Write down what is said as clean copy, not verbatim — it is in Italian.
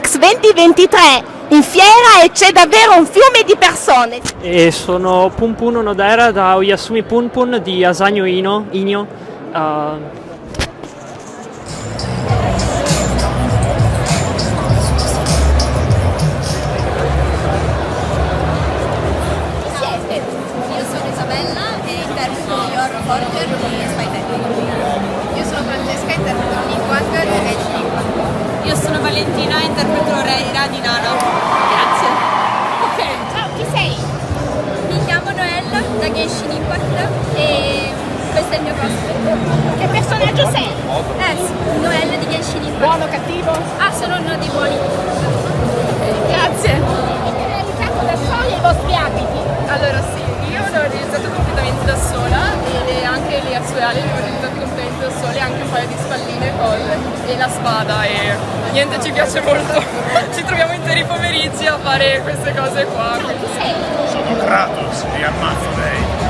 Comics 2023 in fiera e c'è davvero un fiume di persone. E sono Punpun Onodera da Oyasumi Punpun di Asanyo Inyo. Io sono Isabella e interpreto Yor Porter di Spy Family. Io sono Francesca e interpreto Nick Walker di Genshin Impact. Io sono Valentina e interpreto Reira di Nana. Grazie. Ok. Ciao, chi sei? Mi chiamo Noella da Genshin Impact e questo è il mio cosplay. Che personaggio sei? Sì, Noella di Genshin Impact. Buono o cattivo? Ah, sono uno dei buoni. Grazie. Avete realizzato da soli i vostri abiti? Allora sì, io l'ho realizzato completamente da sola e anche le sue ali le ho realizzate completamente da sola, e anche un paio di spalline e cose e la spada e niente, ci piace molto. Ci troviamo interi pomeriggi a fare queste cose qua. Ciao, chi sei? Sono Kratos e ammazzo lei.